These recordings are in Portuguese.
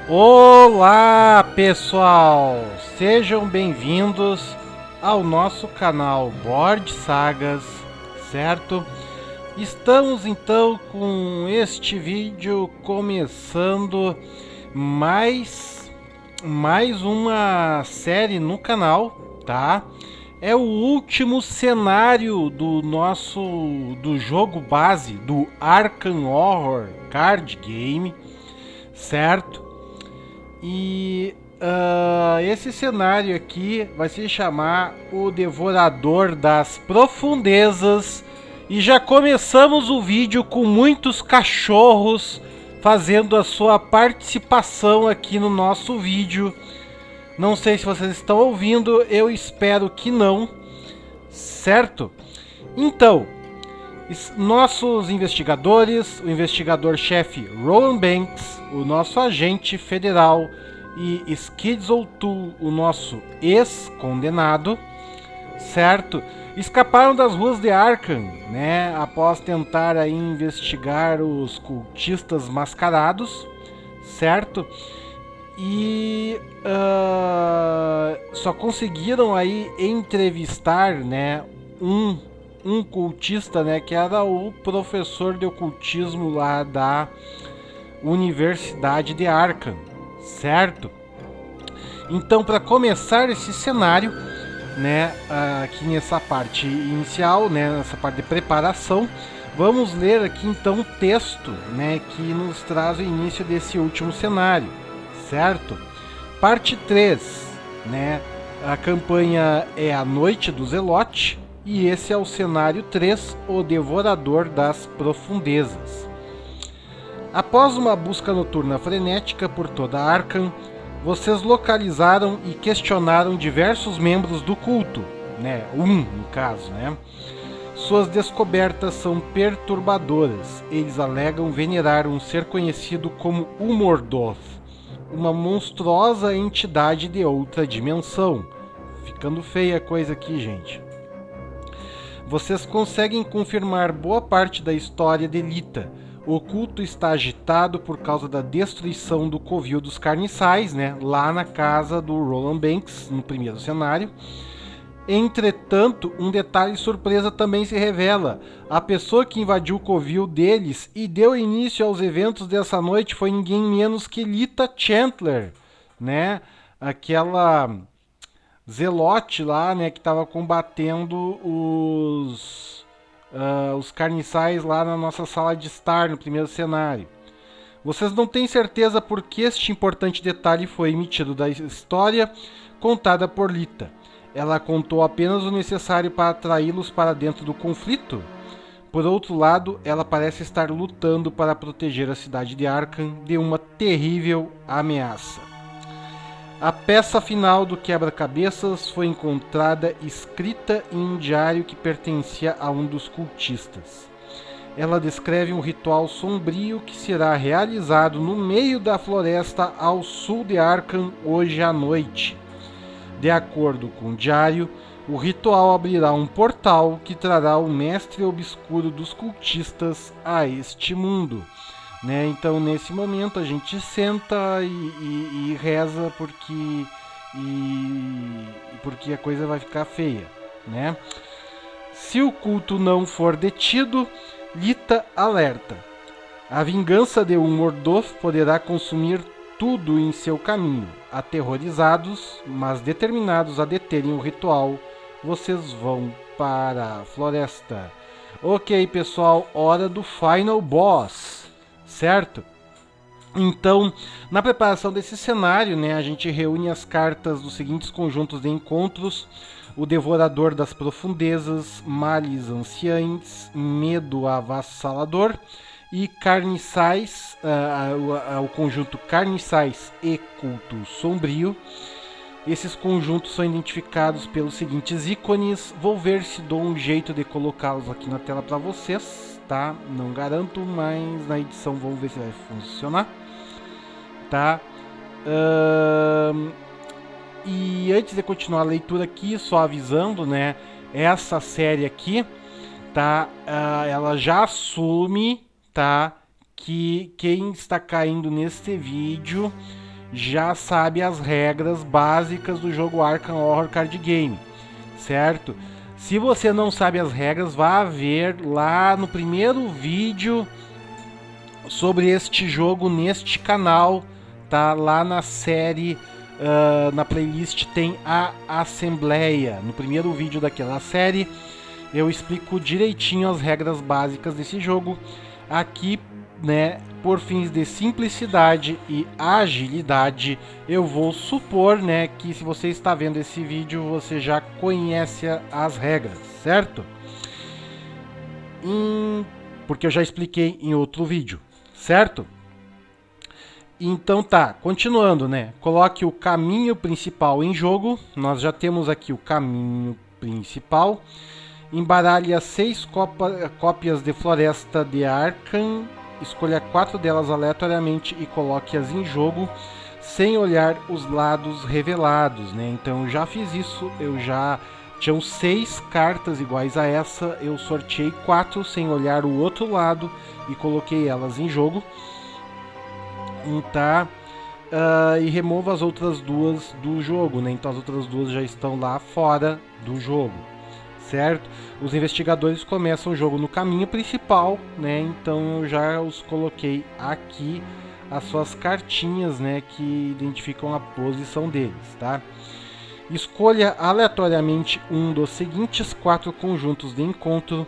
Olá, pessoal! Sejam bem-vindos ao nosso canal Board Sagas, certo? Estamos então com este vídeo começando mais uma série no canal, tá? É o último cenário do jogo base do Arkham Horror Card Game, certo? E esse cenário aqui vai se chamar o Devorador das Profundezas. E já começamos o vídeo com muitos cachorros fazendo a sua participação aqui no nosso vídeo. Não sei se vocês estão ouvindo, eu espero que não, certo? Então, nossos investigadores, o investigador-chefe Roland Banks, o nosso agente federal e Skids O'Toole, o nosso ex-condenado, certo? Escaparam das ruas de Arkham, né? Após tentar aí investigar os cultistas mascarados, certo? E só conseguiram aí entrevistar, né, um cultista, né, que era o professor de ocultismo lá da Universidade de Arkham, certo? Então, para começar esse cenário, né, aqui nessa parte inicial, né, nessa parte de preparação, vamos ler aqui então o texto, né, que nos traz o início desse último cenário, certo? Parte 3, né? A campanha é A Noite do Zelote e esse é o cenário 3, O Devorador das Profundezas. Após uma busca noturna frenética por toda Arkham, vocês localizaram e questionaram diversos membros do culto, né? No caso, né? Suas descobertas são perturbadoras. Eles alegam venerar um ser conhecido como Umordoth, uma monstruosa entidade de outra dimensão. Ficando feia a coisa aqui, gente. Vocês conseguem confirmar boa parte da história de Lita. O culto está agitado por causa da destruição do Covil dos Carniçais, né? Lá na casa do Roland Banks, no primeiro cenário. Entretanto, um detalhe surpresa também se revela. A pessoa que invadiu o covil deles e deu início aos eventos dessa noite foi ninguém menos que Lita Chandler, né? Aquela zelote lá, né, que estava combatendo os carniçais lá na nossa sala de estar no primeiro cenário. Vocês não têm certeza por que este importante detalhe foi emitido da história contada por Lita. Ela contou apenas o necessário para atraí-los para dentro do conflito? Por outro lado, ela parece estar lutando para proteger a cidade de Arkham de uma terrível ameaça. A peça final do quebra-cabeças foi encontrada escrita em um diário que pertencia a um dos cultistas. Ela descreve um ritual sombrio que será realizado no meio da floresta ao sul de Arkham hoje à noite. De acordo com o diário, o ritual abrirá um portal que trará o mestre obscuro dos cultistas a este mundo. Né? Então, nesse momento, a gente senta e reza porque a coisa vai ficar feia. Né? Se o culto não for detido, Lita alerta. A vingança de Umordoth poderá consumir tudo em seu caminho. Aterrorizados, mas determinados a deterem o ritual, vocês vão para a floresta. Ok, pessoal, hora do Final Boss, certo? Então, na preparação desse cenário, né, a gente reúne as cartas dos seguintes conjuntos de encontros: o Devorador das Profundezas, Males Anciães, Medo Avassalador e Carniçais, o conjunto Carniçais e Culto Sombrio. Esses conjuntos são identificados pelos seguintes ícones. Vou ver se dou um jeito de colocá-los aqui na tela para vocês, tá? Não garanto, mas na edição vamos ver se vai funcionar, tá? E antes de continuar a leitura aqui, só avisando, né? Essa série aqui, tá? Ela já assume, tá? Que quem está caindo neste vídeo já sabe as regras básicas do jogo Arkham Horror Card Game, certo? Se você não sabe as regras, vá ver lá no primeiro vídeo sobre este jogo neste canal, tá? Lá na série, na playlist tem a Assembleia. No primeiro vídeo daquela série eu explico direitinho as regras básicas desse jogo. Aqui, né, por fins de simplicidade e agilidade, eu vou supor, né, que se você está vendo esse vídeo, você já conhece as regras, certo? Porque eu já expliquei em outro vídeo, certo? Então tá, continuando, né? Coloque o caminho principal em jogo. Nós já temos aqui o caminho principal. Embaralhe 6 cópias de Floresta de Arkham. Escolha 4 delas aleatoriamente e coloque-as em jogo sem olhar os lados revelados, né? Então eu já fiz isso, tinham 6 cartas iguais a essa, eu sorteei 4 sem olhar o outro lado e coloquei elas em jogo. Tá? E remova as outras 2 do jogo, né? Então as outras 2 já estão lá fora do jogo, certo? Os investigadores começam o jogo no caminho principal, né? Então eu já os coloquei aqui, as suas cartinhas, né, que identificam a posição deles, tá? Escolha aleatoriamente um dos seguintes 4 conjuntos de encontro: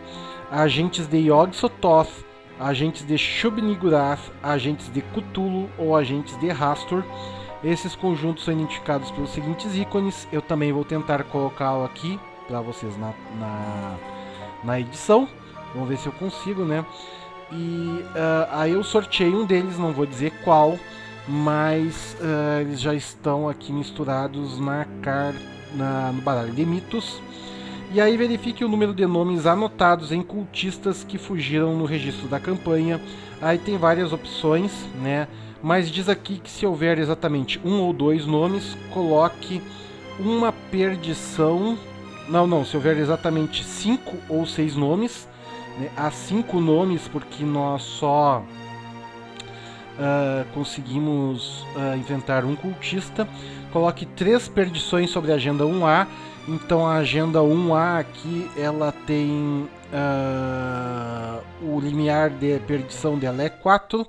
agentes de Yog-Sothoth, agentes de Shub-Niggurath, agentes de Cthulhu ou agentes de Hastur. Esses conjuntos são identificados pelos seguintes ícones. Eu também vou tentar colocá-lo aqui para vocês na edição. Vamos ver se eu consigo, né? E aí eu sorteei um deles, não vou dizer qual, mas eles já estão aqui misturados no baralho de mitos. E aí verifique o número de nomes anotados em cultistas que fugiram no registro da campanha. Aí tem várias opções, né? Mas diz aqui que se houver exatamente 1 ou 2 nomes, coloque uma perdição. Não, se houver exatamente 5 ou 6 nomes, né? Há 5 nomes porque nós só conseguimos inventar um cultista. Coloque 3 perdições sobre a agenda 1A. Então a agenda 1A aqui, ela tem o limiar de perdição dela é 4,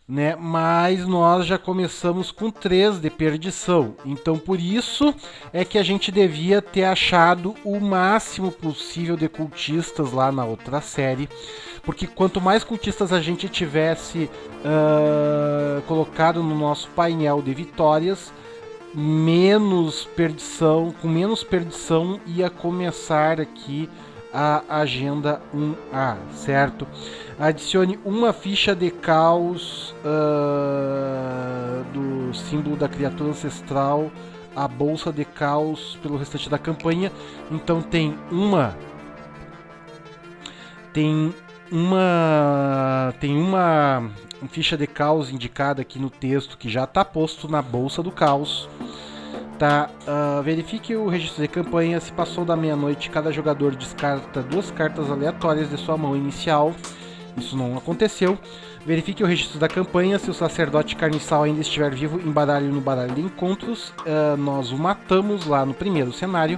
né? Mas nós já começamos com 3 de perdição. Então por isso é que a gente devia ter achado o máximo possível de cultistas lá na outra série. Porque quanto mais cultistas a gente tivesse colocado no nosso painel de vitórias, com menos perdição ia começar aqui a agenda 1A, certo? Adicione uma ficha de caos do símbolo da criatura ancestral à bolsa de caos pelo restante da campanha. Então tem uma ficha de caos indicada aqui no texto que já está posto na bolsa do caos. Tá? Verifique o registro de campanha. Se passou da meia-noite, cada jogador descarta 2 cartas aleatórias de sua mão inicial. Isso não aconteceu. Verifique o registro da campanha. Se o sacerdote carniçal ainda estiver vivo, embaralhe no baralho de encontros. Nós o matamos lá no primeiro cenário.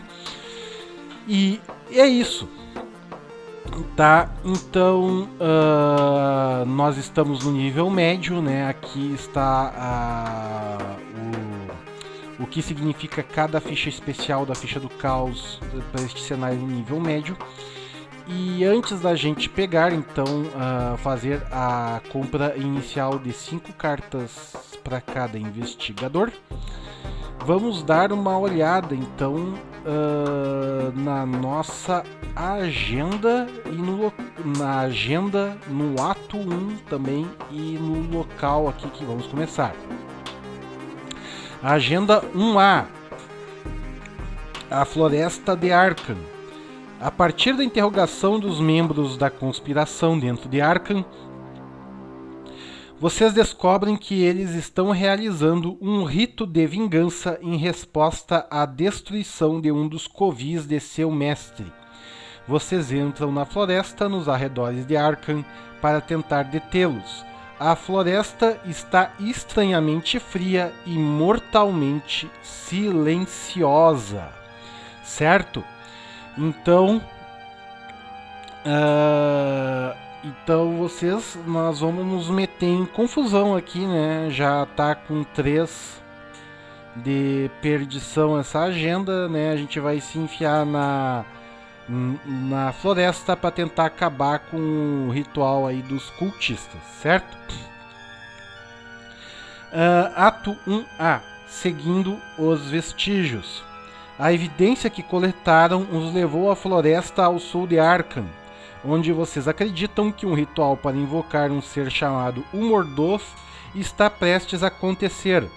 E é isso. Tá, então nós estamos no nível médio, né? Aqui está o que significa cada ficha especial da ficha do caos para este cenário no nível médio. E antes da gente pegar, então, fazer a compra inicial de 5 cartas para cada investigador, vamos dar uma olhada então na nossa agenda e na agenda no ato 1 também e no local aqui que vamos começar. A agenda 1A, a Floresta de Arkham. A partir da interrogação dos membros da conspiração dentro de Arkham, vocês descobrem que eles estão realizando um rito de vingança em resposta à destruição de um dos covis de seu mestre. Vocês entram na floresta nos arredores de Arkham para tentar detê-los. A floresta está estranhamente fria e mortalmente silenciosa, certo? Então, nós vamos nos meter em confusão aqui, né? Já tá com 3 de perdição essa agenda, né? A gente vai se enfiar na floresta para tentar acabar com o ritual aí dos cultistas, certo? Ato 1A, seguindo os vestígios. A evidência que coletaram os levou à floresta ao sul de Arkham, onde vocês acreditam que um ritual para invocar um ser chamado o Mordoth está prestes a acontecer.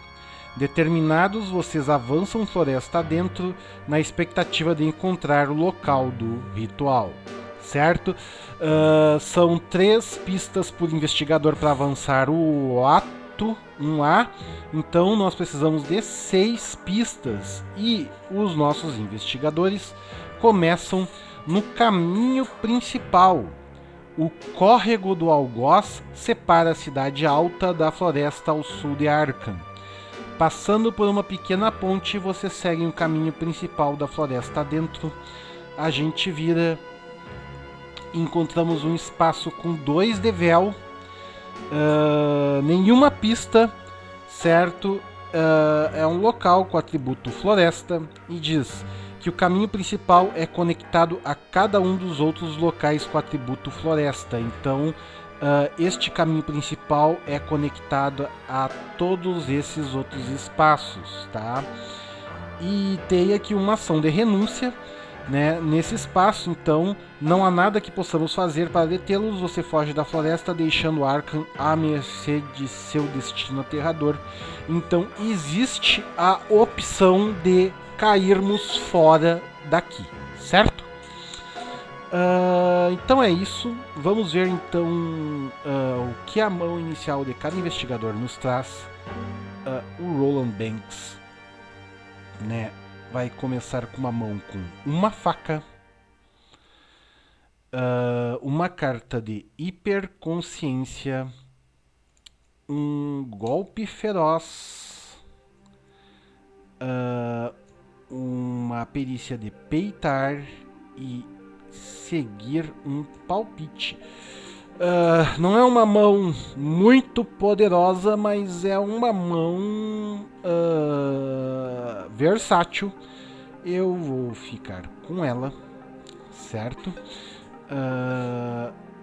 Determinados, vocês avançam floresta adentro na expectativa de encontrar o local do ritual, certo? São 3 pistas por investigador para avançar o ato 1A, então nós precisamos de 6 pistas e os nossos investigadores começam no caminho principal. O córrego do Algoz separa a cidade alta da floresta ao sul de Arkham. Passando por uma pequena ponte, você segue o caminho principal da floresta adentro. A gente vira, encontramos um espaço com 2 de véu, nenhuma pista, certo? É um local com o atributo floresta e diz que o caminho principal é conectado a cada um dos outros locais com o atributo floresta. Então, este caminho principal é conectado a todos esses outros espaços, tá? E tem aqui uma ação de renúncia, né, nesse espaço, então não há nada que possamos fazer para detê-los. Você foge da floresta, deixando Arkham à mercê de seu destino aterrador. Então existe a opção de cairmos fora daqui, certo? Então é isso. Vamos ver então o que a mão inicial de cada investigador nos traz. O Roland Banks, né, vai começar com uma mão com uma faca, uma carta de hiperconsciência, um golpe feroz, uma perícia de peitar e seguir um palpite. Não é uma mão muito poderosa, mas é uma mão versátil. Eu vou ficar com ela, certo?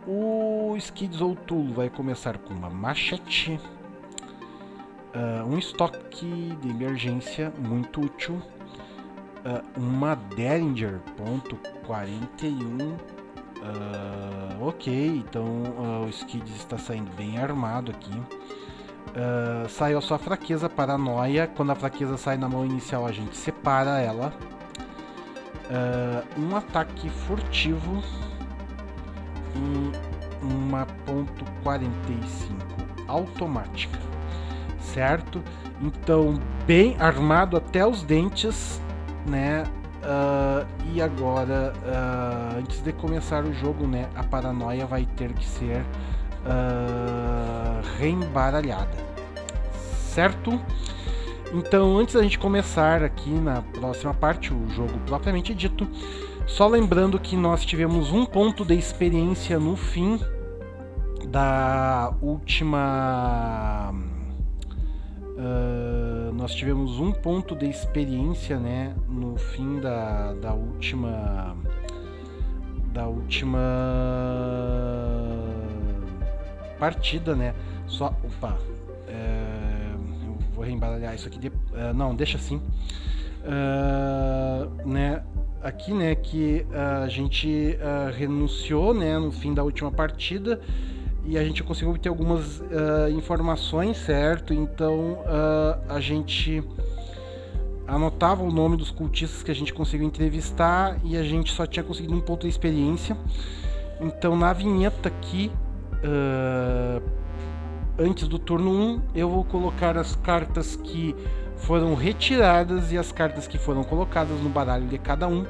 O Skids O'Toole vai começar com uma machete, um estoque de emergência muito útil, uma Derringer .41. Ok, então o Skids está saindo bem armado aqui. Saiu a sua fraqueza, paranoia. Quando a fraqueza sai na mão inicial, a gente separa ela. Um ataque furtivo e uma .45 automática, certo? Então, bem armado até os dentes, né? E agora, antes de começar o jogo, né, a paranoia vai ter que ser reembaralhada, certo? Então, antes da gente começar aqui na próxima parte, o jogo propriamente dito, só lembrando que nós tivemos um ponto de experiência no fim da última... nós tivemos um ponto de experiência, né, no fim da última partida, né? Opa, eu vou reembaralhar isso aqui. Não, deixa assim. Né? Aqui, né, que a gente renunciou, né, no fim da última partida. E a gente conseguiu obter algumas informações, certo? Então a gente anotava o nome dos cultistas que a gente conseguiu entrevistar e a gente só tinha conseguido um ponto de experiência. Então na vinheta aqui, antes do turno 1, eu vou colocar as cartas que foram retiradas e as cartas que foram colocadas no baralho de cada um,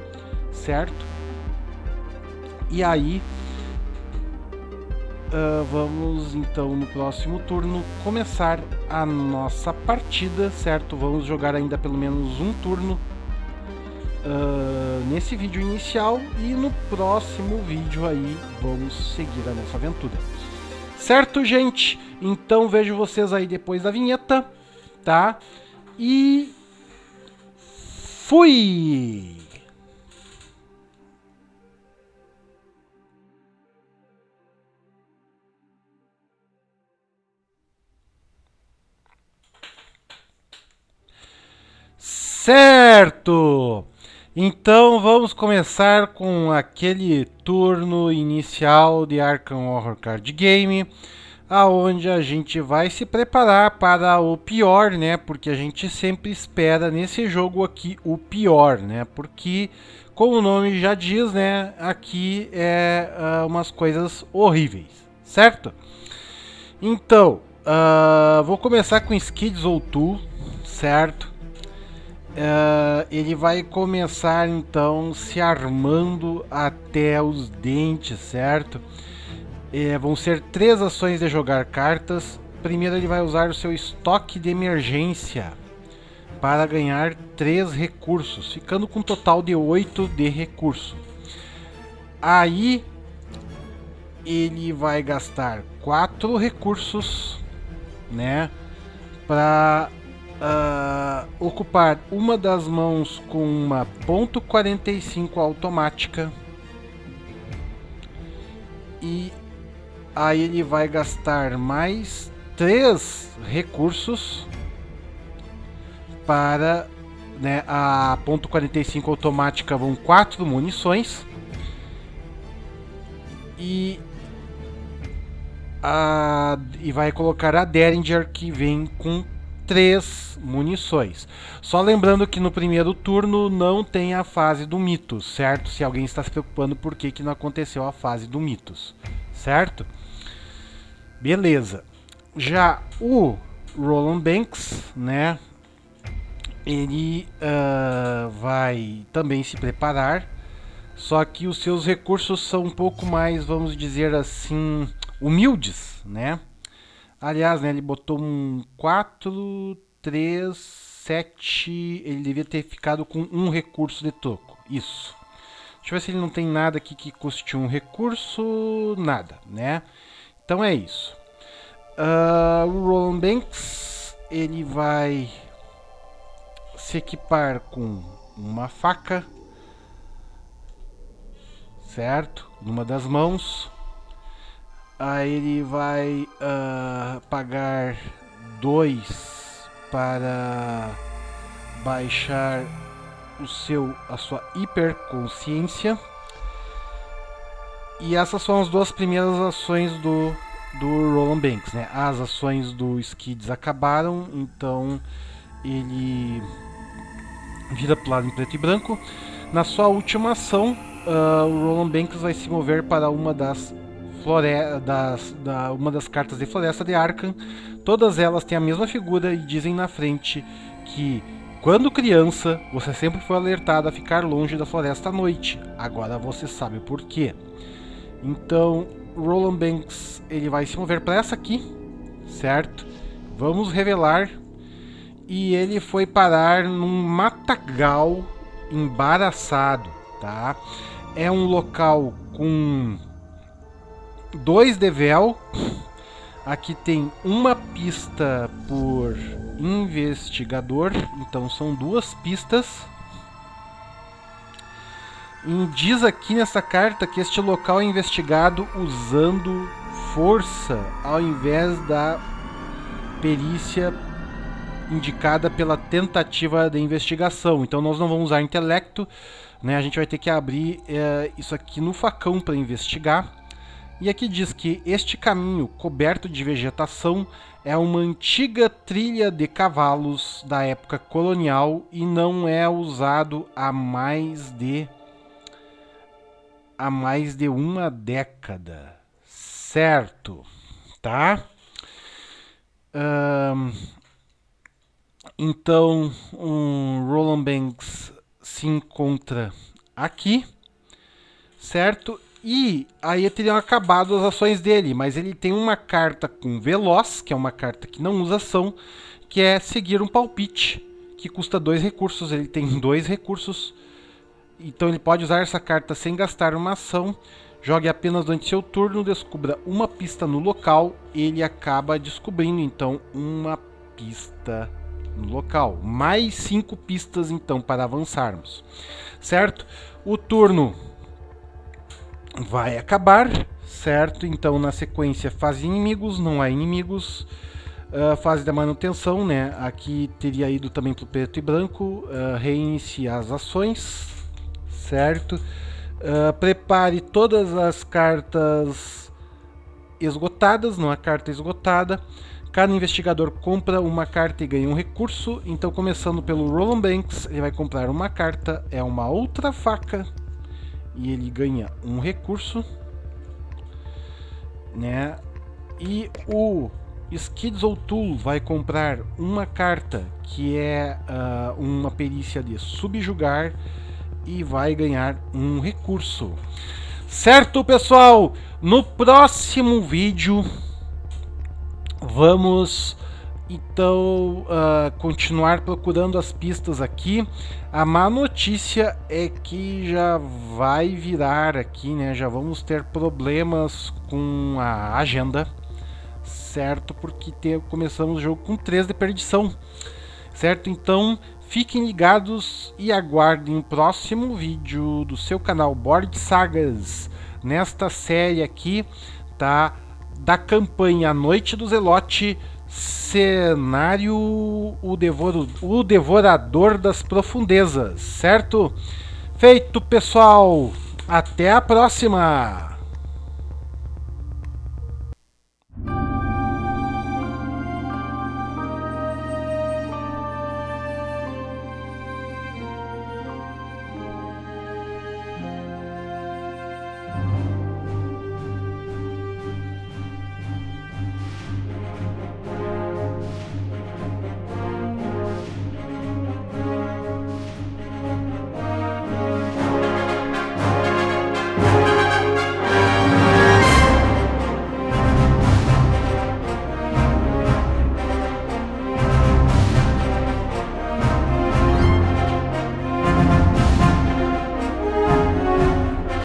certo? E aí vamos então no próximo turno começar a nossa partida, certo? Vamos jogar ainda pelo menos um turno nesse vídeo inicial e no próximo vídeo aí vamos seguir a nossa aventura. Certo, gente? Então vejo vocês aí depois da vinheta, tá? E fui! Certo! Então vamos começar com aquele turno inicial de Arkham Horror Card Game, aonde a gente vai se preparar para o pior, né? Porque a gente sempre espera nesse jogo aqui o pior, né? Porque, como o nome já diz, né? Aqui é umas coisas horríveis, certo? Então, vou começar com Skids ou Tu, certo? Ele vai começar então se armando até os dentes, certo? Vão ser 3 ações de jogar cartas. Primeiro ele vai usar o seu estoque de emergência para ganhar 3 recursos, ficando com um total de 8 de recurso. Aí ele vai gastar 4 recursos, né, para ocupar uma das mãos com uma .45 automática. E aí ele vai gastar mais 3 recursos para, né, a .45 automática vão 4 munições. E vai colocar a Derringer, que vem com 3 munições. Só lembrando que no primeiro turno não tem a fase do Mitos, certo? Se alguém está se preocupando por que não aconteceu a fase do Mitos, certo? Beleza. Já o Roland Banks, né? Ele vai também se preparar, só que os seus recursos são um pouco mais, vamos dizer assim, humildes, né? Aliás, né, ele botou um 4, 3, 7. Ele devia ter ficado com um recurso de troco. Isso. Deixa eu ver se ele não tem nada aqui que custe um recurso. Nada, né? Então é isso. O Roland Banks, ele vai se equipar com uma faca, certo? Numa das mãos. Aí ele vai pagar 2 para baixar a sua hiperconsciência. E essas são as 2 primeiras ações do Roland Banks, né? As ações do Skids acabaram, então ele vira pro lado em preto e branco. Na sua última ação, o Roland Banks vai se mover para uma das uma das cartas de Floresta de Arkham. Todas elas têm a mesma figura e dizem na frente que quando criança você sempre foi alertado a ficar longe da floresta à noite. Agora você sabe por quê. Então, Roland Banks ele vai se mover para essa aqui, certo? Vamos revelar. E ele foi parar num matagal embaraçado, tá? É um local com 2 devel. Aqui tem uma pista por investigador, então são 2 pistas. E diz aqui nessa carta que este local é investigado usando força ao invés da perícia indicada pela tentativa de investigação. Então nós não vamos usar intelecto, né? A gente vai ter que abrir isso aqui no facão para investigar. E aqui diz que este caminho coberto de vegetação é uma antiga trilha de cavalos da época colonial e não é usado há mais de uma década, certo? Tá? Então, Roland Banks se encontra aqui, certo? E aí teriam acabado as ações dele, mas ele tem uma carta com Veloz, que é uma carta que não usa ação, que é seguir um palpite, que custa 2 recursos. Ele tem 2 recursos, então ele pode usar essa carta sem gastar uma ação. Jogue apenas durante seu turno, descubra uma pista no local. Ele acaba descobrindo então uma pista no local. Mais 5 pistas então para avançarmos. Certo? O turno vai acabar, certo? Então na sequência fase inimigos, não há inimigos. Fase da manutenção, né? Aqui teria ido também para o preto e branco. Reiniciar as ações, certo? Prepare todas as cartas esgotadas, não há carta esgotada. Cada investigador compra uma carta e ganha um recurso. Então, começando pelo Roland Banks, ele vai comprar uma carta, é uma outra faca, e ele ganha um recurso, né? E o Skids O'Toole vai comprar uma carta que é uma perícia de subjugar e vai ganhar um recurso. Certo, pessoal? No próximo vídeo vamos então continuar procurando as pistas aqui. A má notícia é que já vai virar aqui, né? Já vamos ter problemas com a agenda, certo? Porque começamos o jogo com 3 de perdição, certo? Então fiquem ligados e aguardem o próximo vídeo do seu canal Board Sagas, nesta série aqui, tá? Da campanha Noite do Zelote, cenário o Devorador das Profundezas, certo? Feito, pessoal! Até a próxima!